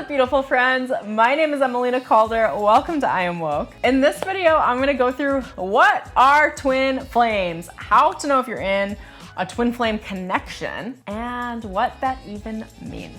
up, beautiful friends? My name is Emelina Calder. Welcome to I Am Woke. In this video, I'm gonna go through what are twin flames, how to know if you're in a twin flame connection, and what that even means.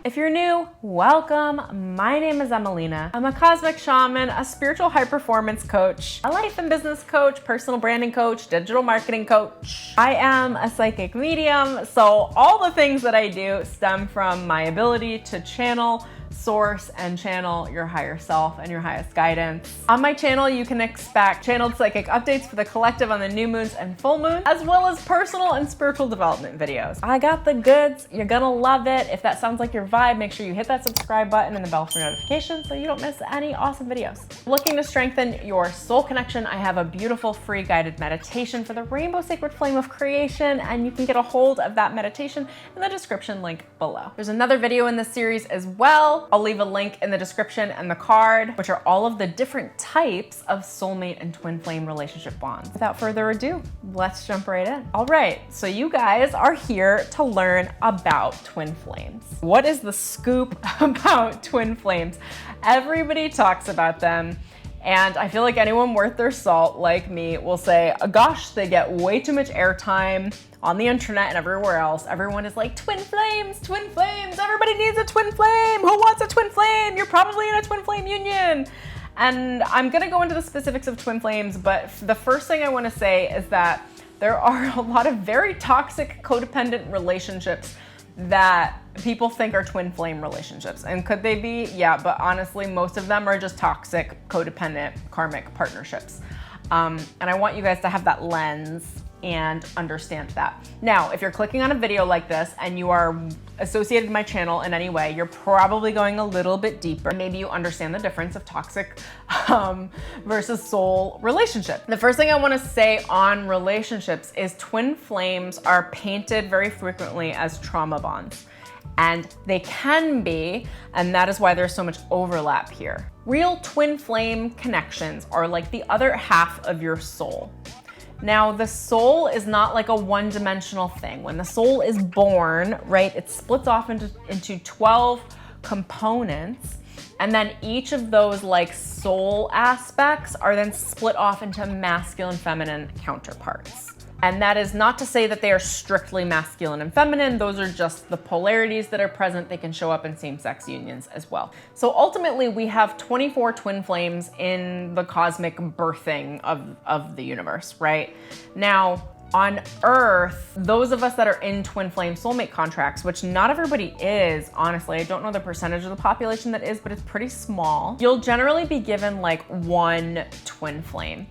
If you're new, welcome. My name is Emelina. I'm a cosmic shaman, a spiritual high performance coach, a life and business coach, personal branding coach, digital marketing coach. I am a psychic medium, so all the things that I do stem from my ability to channel, source, and channel your higher self and your highest guidance. On my channel, you can expect channeled psychic updates for the collective on the new moons and full moons, as well as personal and spiritual development videos. I got the goods. You're gonna love it. If that sounds like your vibe, make sure you hit that subscribe button and the bell for notifications so you don't miss any awesome videos. Looking to strengthen your soul connection, I have a beautiful free guided meditation for the Rainbow Sacred Flame of Creation, and you can get a hold of that meditation in the description link below. There's another video in this series as well. I'll leave a link in the description and the card, which are all of the different types of soulmate and twin flame relationship bonds. Without further ado, let's jump right in. All right, so you guys are here to learn about twin flames. What is the scoop about twin flames? Everybody talks about them, and I feel like anyone worth their salt like me will say, gosh, they get way too much airtime on the internet and everywhere else. Everyone is like, twin flames, everybody needs a twin flame. Who wants a twin flame? You're probably in a twin flame union. And I'm gonna go into the specifics of twin flames, but the first thing I wanna say is that there are a lot of very toxic codependent relationships that people think are twin flame relationships. And could they be? Yeah, but honestly, most of them are just toxic, codependent, karmic partnerships. And I want you guys to have that lens and understand that. Now, if you're clicking on a video like this and you are associated with my channel in any way, you're probably going a little bit deeper. Maybe you understand the difference of toxic versus soul relationship. The first thing I wanna say on relationships is twin flames are painted very frequently as trauma bonds. And they can be, and that is why there's so much overlap here. Real twin flame connections are like the other half of your soul. Now, the soul is not like a one-dimensional thing. When the soul is born, right, it splits off into 12 components, and then each of those like soul aspects are then split off into masculine, feminine counterparts. And that is not to say that they are strictly masculine and feminine. Those are just the polarities that are present. They can show up in same-sex unions as well. So ultimately, we have 24 twin flames in the cosmic birthing of the universe, right? Now, on Earth, those of us that are in twin flame soulmate contracts, which not everybody is, honestly, I don't know the percentage of the population that is, but it's pretty small. You'll generally be given like one twin flame.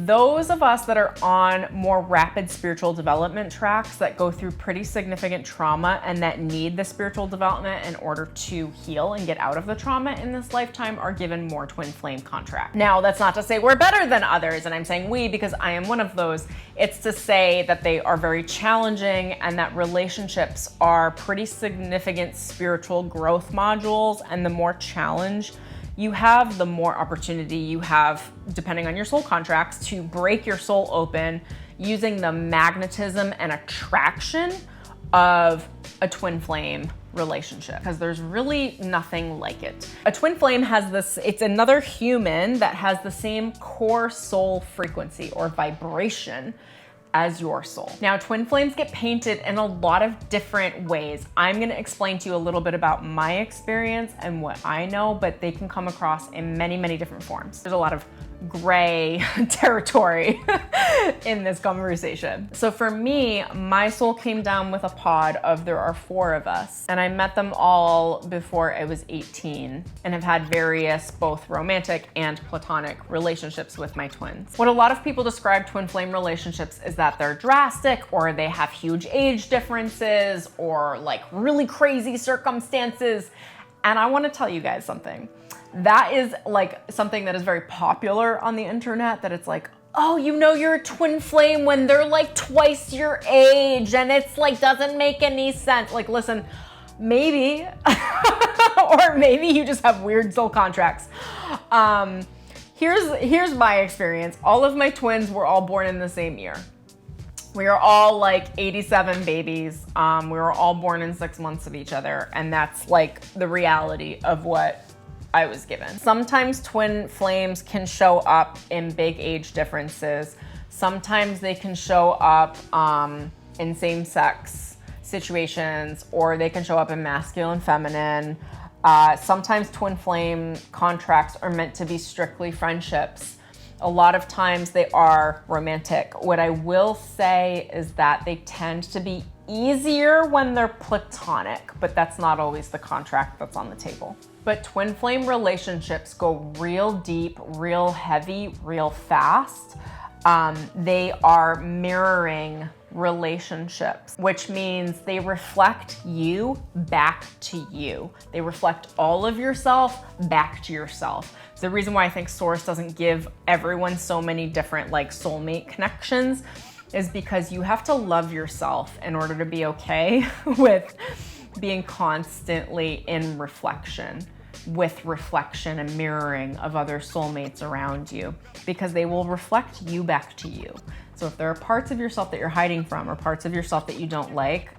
Those of us that are on more rapid spiritual development tracks that go through pretty significant trauma and that need the spiritual development in order to heal and get out of the trauma in this lifetime are given more twin flame contracts. Now, that's not to say we're better than others, and I'm saying we because I am one of those. It's to say that they are very challenging and that relationships are pretty significant spiritual growth modules, and the more challenge you have, the more opportunity you have, depending on your soul contracts, to break your soul open using the magnetism and attraction of a twin flame relationship, because there's really nothing like it. A twin flame has this, it's another human that has the same core soul frequency or vibration as your soul. Now, twin flames get painted in a lot of different ways. I'm gonna explain to you a little bit about my experience and what I know, but they can come across in many, many different forms. There's a lot of gray territory in this conversation. So for me, my soul came down with a pod of, there are 4 of us, and I met them all before I was 18 and have had various both romantic and platonic relationships with my twins. What a lot of people describe twin flame relationships is that they're drastic, or they have huge age differences, or like really crazy circumstances. And I want to tell you guys something. That is like something that is very popular on the internet, that it's like, oh, you know, you're a twin flame when they're like twice your age, and it's like, doesn't make any sense. Like, listen, maybe, or maybe you just have weird soul contracts. Here's my experience. All of my twins were all born in the same year. We are all like 87 babies. We were all born in 6 months of each other. And that's like the reality of what I was given. Sometimes twin flames can show up in big age differences. Sometimes they can show up in same-sex situations, or they can show up in masculine, feminine. Sometimes twin flame contracts are meant to be strictly friendships. A lot of times they are romantic. What I will say is that they tend to be easier when they're platonic, but that's not always the contract that's on the table. But twin flame relationships go real deep, real heavy, real fast. They are mirroring relationships, which means they reflect you back to you. They reflect all of yourself back to yourself. So the reason why I think Source doesn't give everyone so many different like soulmate connections is because you have to love yourself in order to be okay with being constantly in reflection, with reflection and mirroring of other soulmates around you, because they will reflect you back to you. So if there are parts of yourself that you're hiding from or parts of yourself that you don't like,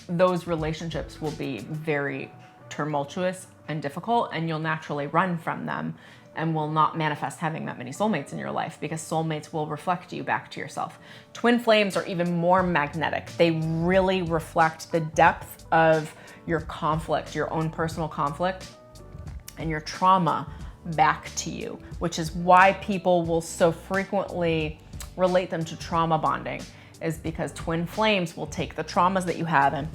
those relationships will be very tumultuous and difficult, and you'll naturally run from them and will not manifest having that many soulmates in your life, because soulmates will reflect you back to yourself. Twin flames are even more magnetic. They really reflect the depth of your conflict, your own personal conflict, and your trauma back to you, which is why people will so frequently relate them to trauma bonding, is because twin flames will take the traumas that you have and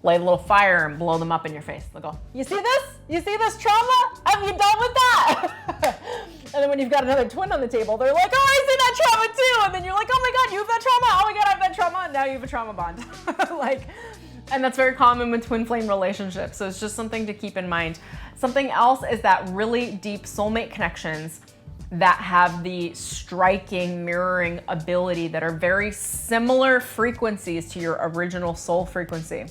light a little fire and blow them up in your face. They'll go, you see this? You see this trauma? Have you done with that? And then when you've got another twin on the table, they're like, oh, I see that trauma too. And then you're like, oh my God, you have that trauma. Oh my God, I have that trauma. And now you have a trauma bond. And that's very common with twin flame relationships. So it's just something to keep in mind. Something else is that really deep soulmate connections that have the striking mirroring ability that are very similar frequencies to your original soul frequency.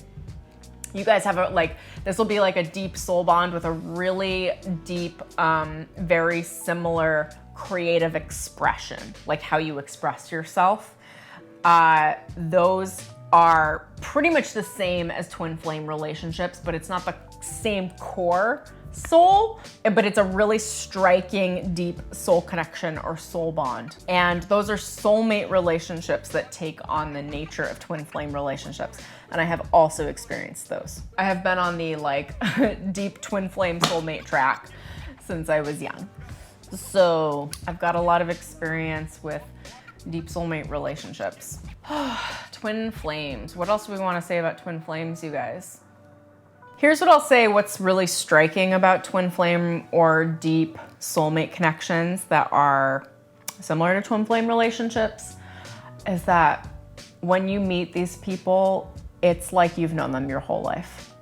You guys have this will be like a deep soul bond with a really deep, very similar creative expression, like how you express yourself. Those are pretty much the same as twin flame relationships, but it's not the same core soul, but it's a really striking deep soul connection or soul bond. And those are soulmate relationships that take on the nature of twin flame relationships. And I have also experienced those. I have been on the deep twin flame soulmate track since I was young. So I've got a lot of experience with deep soulmate relationships. Twin flames. What else do we want to say about twin flames, you guys? Here's what I'll say what's really striking about twin flame or deep soulmate connections that are similar to twin flame relationships is that when you meet these people, it's like you've known them your whole life.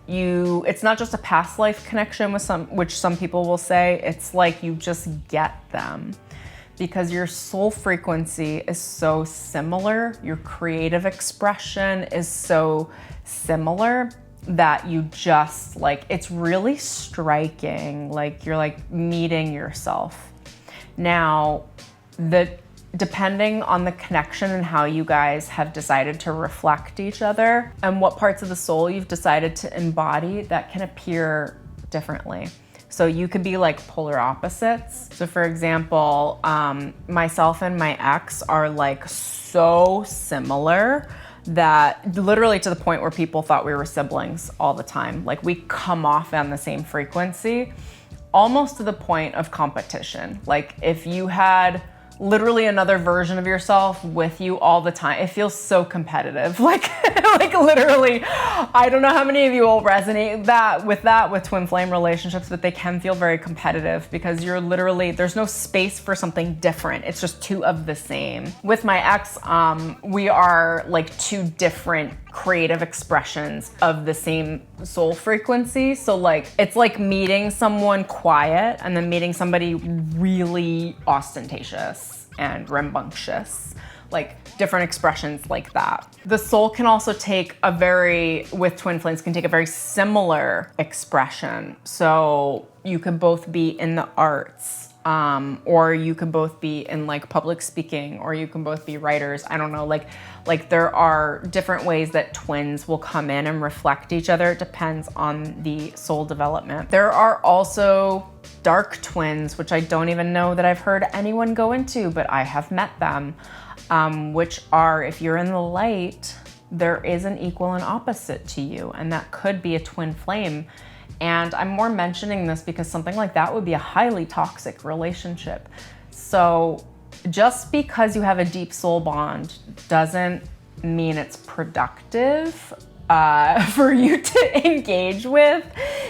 It's not just a past life connection with which some people will say, it's like you just get them. Because your soul frequency is so similar, your creative expression is so similar that you just it's really striking. You're meeting yourself. Now, depending on the connection and how you guys have decided to reflect each other and what parts of the soul you've decided to embody, that can appear differently. So you could be polar opposites. So for example, myself and my ex are so similar that literally to the point where people thought we were siblings all the time. We come off on the same frequency, almost to the point of competition. If you had literally another version of yourself with you all the time, it feels so competitive. Literally, I don't know how many of you will resonate with twin flame relationships, but they can feel very competitive because you're literally, there's no space for something different. It's just two of the same. With my ex, we are two different creative expressions of the same soul frequency. So it's like meeting someone quiet and then meeting somebody really ostentatious and rambunctious. Different expressions like that. The soul can also with twin flames, can take a very similar expression. So you could both be in the arts or you can both be in like public speaking, or you can both be writers. I don't know, like there are different ways that twins will come in and reflect each other. It depends on the soul development. There are also dark twins, which I don't even know that I've heard anyone go into, but I have met them, which are, if you're in the light, there is an equal and opposite to you, and that could be a twin flame. And I'm more mentioning this because something like that would be a highly toxic relationship. So just because you have a deep soul bond doesn't mean it's productive for you to engage with,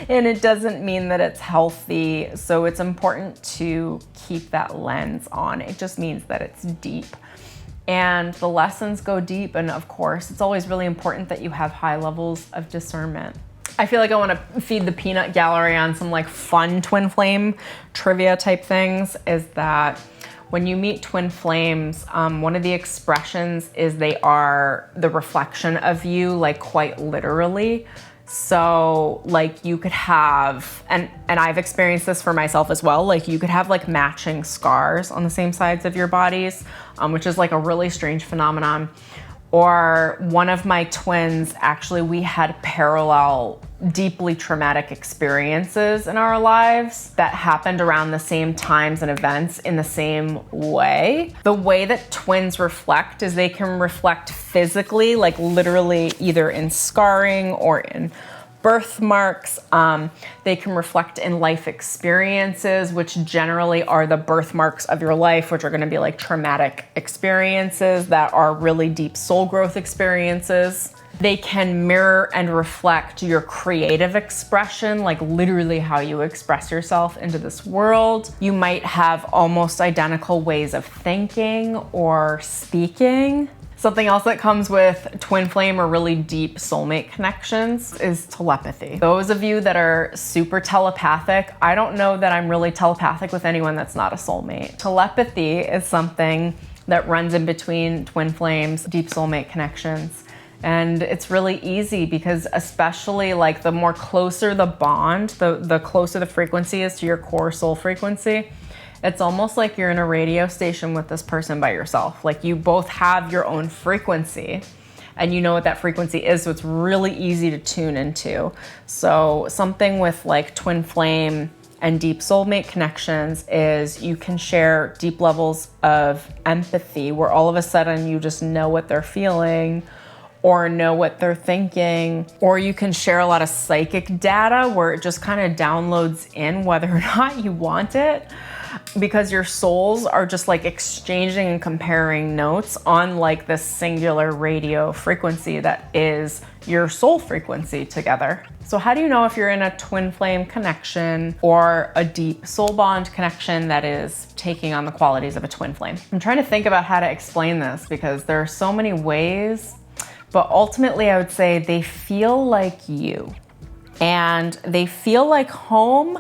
and it doesn't mean that it's healthy. So it's important to keep that lens on. It just means that it's deep. And the lessons go deep, and of course, it's always really important that you have high levels of discernment. I feel like I want to feed the peanut gallery on some like fun twin flame trivia type things. Is that when you meet twin flames, one of the expressions is they are the reflection of you, like quite literally. So like you could have, and I've experienced this for myself as well, like you could have like matching scars on the same sides of your bodies, which is like a really strange phenomenon. Or one of my twins, actually, we had parallel, deeply traumatic experiences in our lives that happened around the same times and events in the same way. The way that twins reflect is they can reflect physically, like literally either in scarring or in birthmarks. They can reflect in life experiences, which generally are the birthmarks of your life, which are going to be like traumatic experiences that are really deep soul growth experiences. They can mirror and reflect your creative expression, like literally how you express yourself into this world. You might have almost identical ways of thinking or speaking. Something else that comes with twin flame or really deep soulmate connections is telepathy. Those of you that are super telepathic, I don't know that I'm really telepathic with anyone that's not a soulmate. Telepathy is something that runs in between twin flames, deep soulmate connections. And it's really easy because especially like the more closer the bond, the closer the frequency is to your core soul frequency, it's almost like you're in a radio station with this person by yourself. Like you both have your own frequency and you know what that frequency is, so it's really easy to tune into. So something with like twin flame and deep soulmate connections is you can share deep levels of empathy where all of a sudden you just know what they're feeling or know what they're thinking, or you can share a lot of psychic data where it just kind of downloads in whether or not you want it, because your souls are just like exchanging and comparing notes on like this singular radio frequency that is your soul frequency together. So how do you know if you're in a twin flame connection or a deep soul bond connection that is taking on the qualities of a twin flame? I'm trying to think about how to explain this because there are so many ways, but ultimately I would say they feel like you and they feel like home,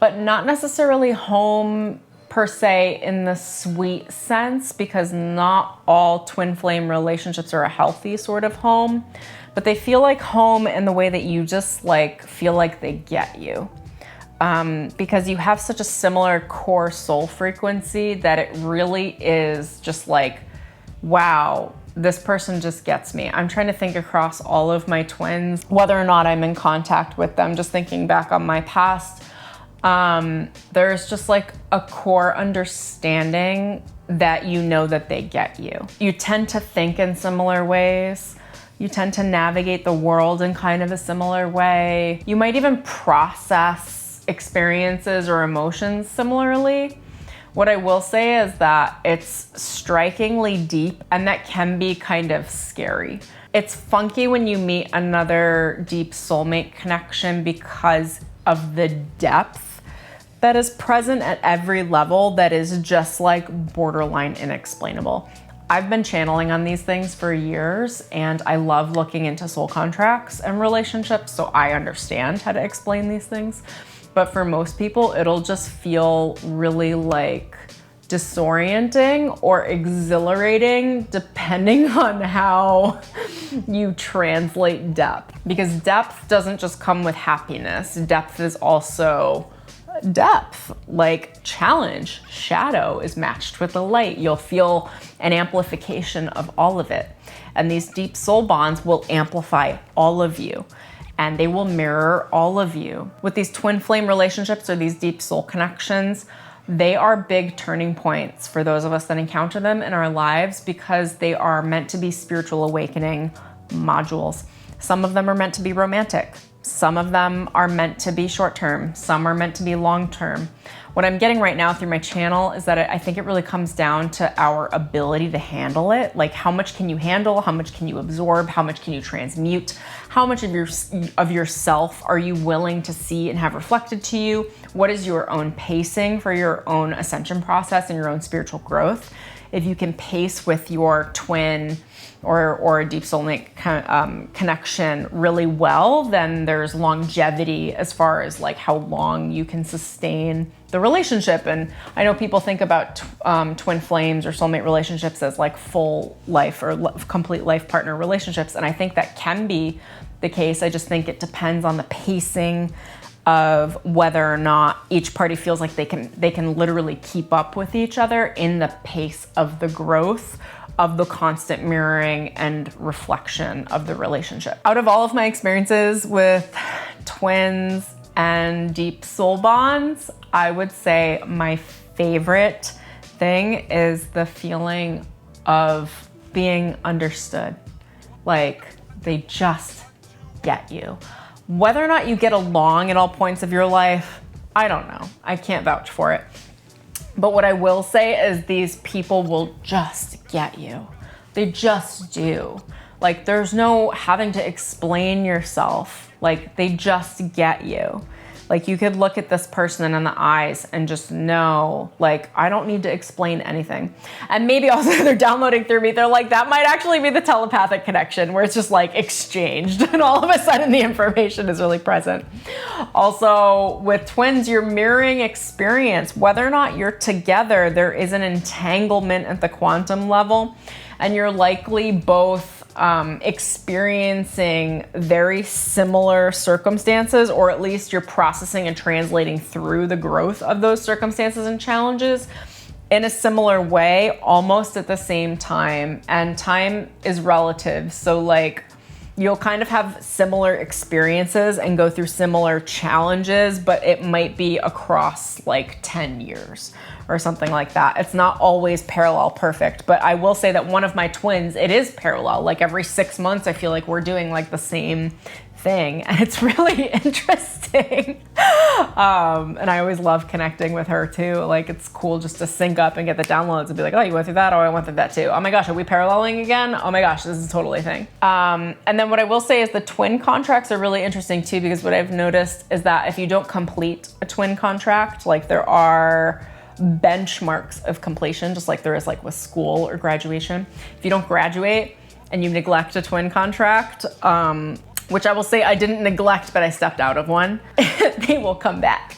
but not necessarily home per se in the sweet sense, because not all twin flame relationships are a healthy sort of home, but they feel like home in the way that you just like feel like they get you. Because you have such a similar core soul frequency that it really is just like, wow, this person just gets me. I'm trying to think across all of my twins, whether or not I'm in contact with them, just thinking back on my past. There's just like a core understanding that you know that they get you. You tend to think in similar ways. You tend to navigate the world in kind of a similar way. You might even process experiences or emotions similarly. What I will say is that it's strikingly deep, and that can be kind of scary. It's funky when you meet another deep soulmate connection because of the depth that is present at every level that is just like borderline inexplainable. I've been channeling on these things for years, and I love looking into soul contracts and relationships, so I understand how to explain these things. But for most people, it'll just feel really like disorienting or exhilarating depending on how you translate depth. Because depth doesn't just come with happiness. Depth is also depth, like challenge, shadow is matched with the light. You'll feel an amplification of all of it. And these deep soul bonds will amplify all of you, and they will mirror all of you. With these twin flame relationships or these deep soul connections, they are big turning points for those of us that encounter them in our lives, because they are meant to be spiritual awakening modules. Some of them are meant to be romantic. Some of them are meant to be short-term. Some are meant to be long-term. What I'm getting right now through my channel is that I think it really comes down to our ability to handle it. Like, how much can you handle? How much can you absorb? How much can you transmute? How much of yourself are you willing to see and have reflected to you? What is your own pacing for your own ascension process and your own spiritual growth? If you can pace with your twin or a deep soulmate connection really well, then there's longevity as far as like how long you can sustain the relationship. And I know people think about twin flames or soulmate relationships as like full life or complete life partner relationships. And I think that can be the case. I just think it depends on the pacing of whether or not each party feels like they can literally keep up with each other in the pace of the growth of the constant mirroring and reflection of the relationship. Out of all of my experiences with twins and deep soul bonds, I would say my favorite thing is the feeling of being understood. Like, they just get you. Whether or not you get along at all points of your life, I don't know. I can't vouch for it. But what I will say is these people will just get you. They just do. Like, there's no having to explain yourself. Like, they just get you. Like, you could look at this person in the eyes and just know, like, I don't need to explain anything. And maybe also they're downloading through me. They're like, that might actually be the telepathic connection where it's just like exchanged and all of a sudden the information is really present. Also, with twins, you're mirroring experience. Whether or not you're together, there is an entanglement at the quantum level, and you're likely both experiencing very similar circumstances, or at least you're processing and translating through the growth of those circumstances and challenges in a similar way, almost at the same time. And time is relative. So like, you'll kind of have similar experiences and go through similar challenges, but it might be across like 10 years or something like that. It's not always parallel perfect, but I will say that one of my twins, it is parallel. Like every 6 months, I feel like we're doing like the same thing, and it's really interesting. And I always love connecting with her too. Like, it's cool just to sync up and get the downloads and be like, oh, you went through that? Oh, I went through that too. Oh my gosh, are we paralleling again? Oh my gosh, this is totally a thing. And then what I will say is the twin contracts are really interesting too, because what I've noticed is that if you don't complete a twin contract, like there are benchmarks of completion, just like there is like with school or graduation. If you don't graduate and you neglect a twin contract, which I will say I didn't neglect, but I stepped out of one, they will come back.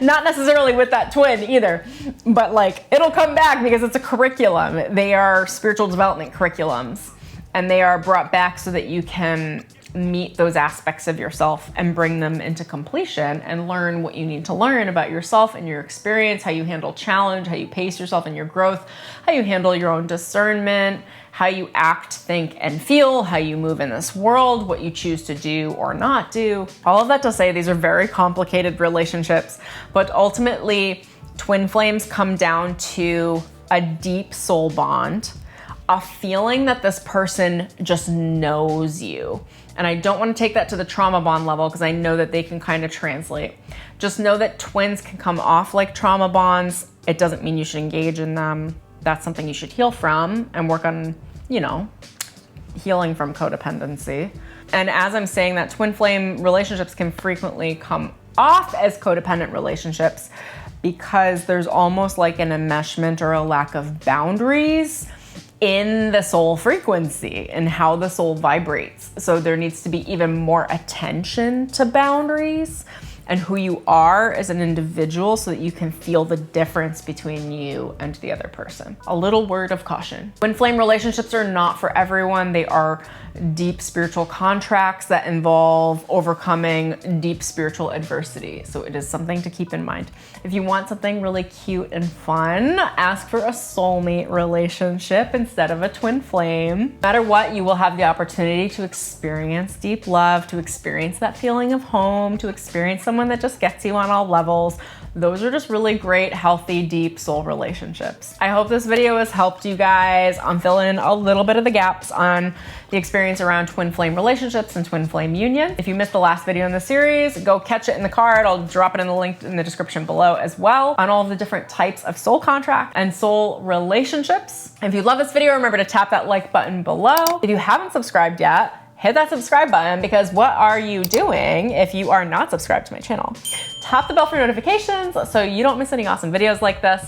Not necessarily with that twin either, but like it'll come back because it's a curriculum. They are spiritual development curriculums, and they are brought back so that you can meet those aspects of yourself and bring them into completion and learn what you need to learn about yourself and your experience, how you handle challenge, how you pace yourself in your growth, how you handle your own discernment, how you act, think, and feel, how you move in this world, what you choose to do or not do. All of that to say, these are very complicated relationships, but ultimately twin flames come down to a deep soul bond, a feeling that this person just knows you. And I don't want to take that to the trauma bond level because I know that they can kind of translate. Just know that twins can come off like trauma bonds. It doesn't mean you should engage in them. That's something you should heal from and work on, you know, healing from codependency. And as I'm saying that, twin flame relationships can frequently come off as codependent relationships because there's almost like an enmeshment or a lack of boundaries in the soul frequency and how the soul vibrates. So there needs to be even more attention to boundaries and who you are as an individual so that you can feel the difference between you and the other person. A little word of caution. Twin flame relationships are not for everyone. They are deep spiritual contracts that involve overcoming deep spiritual adversity. So it is something to keep in mind. If you want something really cute and fun, ask for a soulmate relationship instead of a twin flame. No matter what, you will have the opportunity to experience deep love, to experience that feeling of home, to experience someone that just gets you on all levels. Those are just really great, healthy, deep soul relationships. I hope this video has helped you guys fill in a little bit of the gaps on the experience around twin flame relationships and twin flame union. If you missed the last video in the series, go catch it in the card. I'll drop it in the link in the description below as well on all of the different types of soul contract and soul relationships. If you love this video, remember to tap that like button below. If you haven't subscribed yet, hit that subscribe button, because what are you doing if you are not subscribed to my channel? Tap the bell for notifications so you don't miss any awesome videos like this.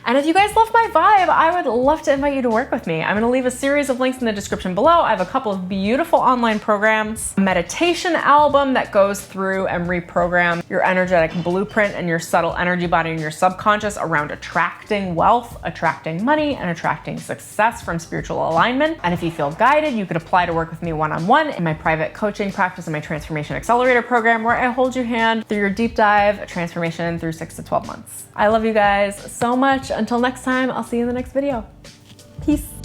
And if you guys love my vibe, I would love to invite you to work with me. I'm gonna leave a series of links in the description below. I have a couple of beautiful online programs, a meditation album that goes through and reprogram your energetic blueprint and your subtle energy body and your subconscious around attracting wealth, attracting money, and attracting success from spiritual alignment. And if you feel guided, you could apply to work with me one-on-one in my private coaching practice and my transformation accelerator program, where I hold your hand through your deep dive transformation through 6 to 12 months. I love you guys so much. Until next time, I'll see you in the next video. Peace.